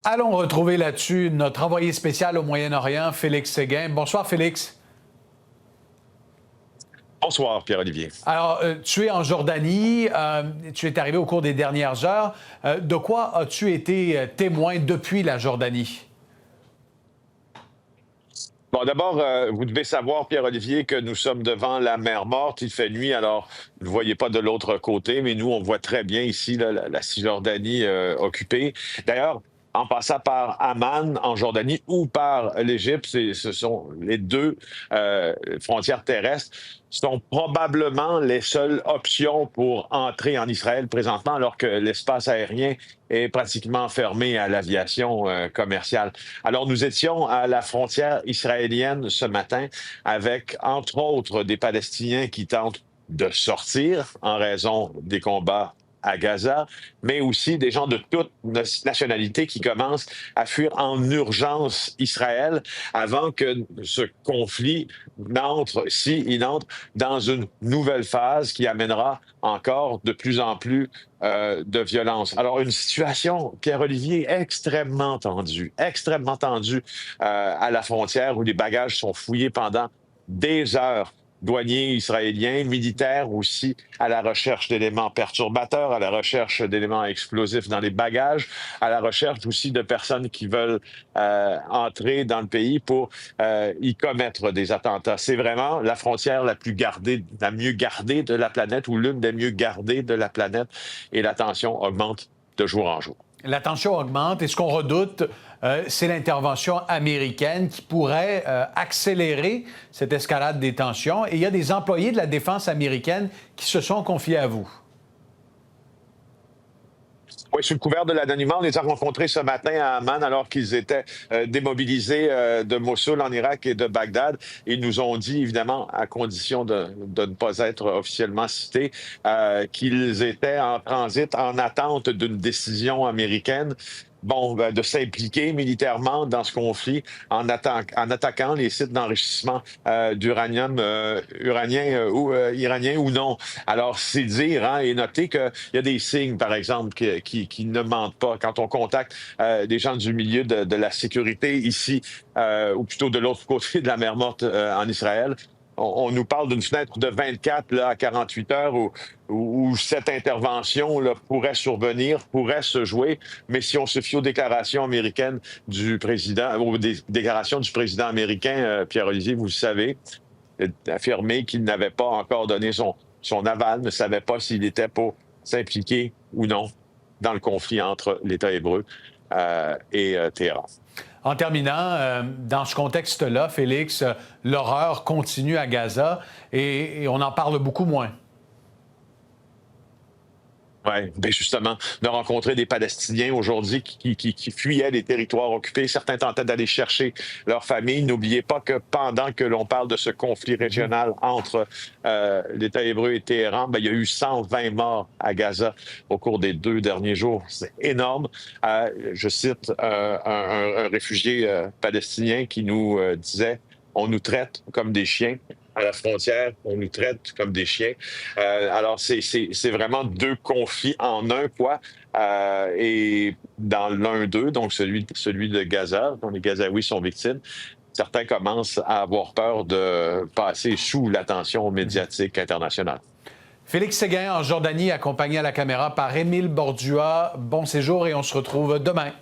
Allons retrouver là-dessus notre envoyé spécial au Moyen-Orient, Félix Séguin. Bonsoir, Félix. Bonsoir, Pierre-Olivier. Alors, tu es en Jordanie, tu es arrivé au cours des dernières heures. De quoi as-tu été témoin depuis la Jordanie? Bon, d'abord, vous devez savoir, Pierre-Olivier, que nous sommes devant la mer Morte. Il fait nuit, alors vous ne voyez pas de l'autre côté, mais nous, on voit très bien ici là, la Cisjordanie occupée. D'ailleurs, en passant par Amman, en Jordanie, ou par l'Égypte, ce sont les deux frontières terrestres, sont probablement les seules options pour entrer en Israël présentement, alors que l'espace aérien est pratiquement fermé à l'aviation commerciale. Alors, nous étions à la frontière israélienne ce matin avec, entre autres, des Palestiniens qui tentent de sortir en raison des combats à Gaza, mais aussi des gens de toute nationalité qui commencent à fuir en urgence Israël avant que ce conflit n'entre, s'il entre, dans une nouvelle phase qui amènera encore de plus en plus de violence. Alors, une situation, Pierre-Olivier, extrêmement tendue à la frontière où les bagages sont fouillés pendant des heures. Douaniers israéliens, militaires aussi, à la recherche d'éléments perturbateurs, à la recherche d'éléments explosifs dans les bagages, à la recherche aussi de personnes qui veulent entrer dans le pays pour y commettre des attentats. C'est vraiment la frontière la plus gardée, la mieux gardée de la planète ou l'une des mieux gardées de la planète et la tension augmente de jour en jour. La tension augmente et ce qu'on redoute, c'est l'intervention américaine qui pourrait accélérer cette escalade des tensions. Et il y a des employés de la défense américaine qui se sont confiés à vous. Oui, sous le couvert de l'anonymat, on les a rencontrés ce matin à Amman alors qu'ils étaient démobilisés de Mossoul en Irak et de Bagdad. Ils nous ont dit, évidemment, à condition de ne pas être officiellement cités, qu'ils étaient en transit en attente d'une décision américaine. Bon, de s'impliquer militairement dans ce conflit en attaquant les sites d'enrichissement d'uranium uranien ou iranien ou non. Alors, c'est dire, hein, et noter qu'il y a des signes, par exemple, qui ne mentent pas. Quand on contacte des gens du milieu de la sécurité ici, ou plutôt de l'autre côté de la mer Morte en Israël, on nous parle d'une fenêtre de 24 là, à 48 heures où cette intervention là, pourrait survenir, pourrait se jouer. Mais si on se fie aux déclarations américaines du président, aux déclarations du président américain, Pierre-Olivier, vous le savez, affirmé qu'il n'avait pas encore donné son aval, ne savait pas s'il était pour s'impliquer ou non dans le conflit entre l'État hébreu et Téhéran. En terminant, dans ce contexte-là, Félix, l'horreur continue à Gaza et on en parle beaucoup moins. Oui, bien justement, de rencontrer des Palestiniens aujourd'hui qui fuyaient les territoires occupés. Certains tentaient d'aller chercher leur famille. N'oubliez pas que pendant que l'on parle de ce conflit régional entre l'État hébreu et Téhéran, bien, il y a eu 120 morts à Gaza au cours des 2 derniers jours. C'est énorme. Je cite un réfugié palestinien qui nous disait « On nous traite comme des chiens ». À la frontière, on nous traite comme des chiens. Alors, c'est vraiment 2 conflits en un, quoi. Et dans l'un d'eux, donc celui de Gaza, dont les Gazaouis sont victimes, certains commencent à avoir peur de passer sous l'attention médiatique internationale. Félix Séguin en Jordanie, accompagné à la caméra par Émile Bordua. Bon séjour et on se retrouve demain.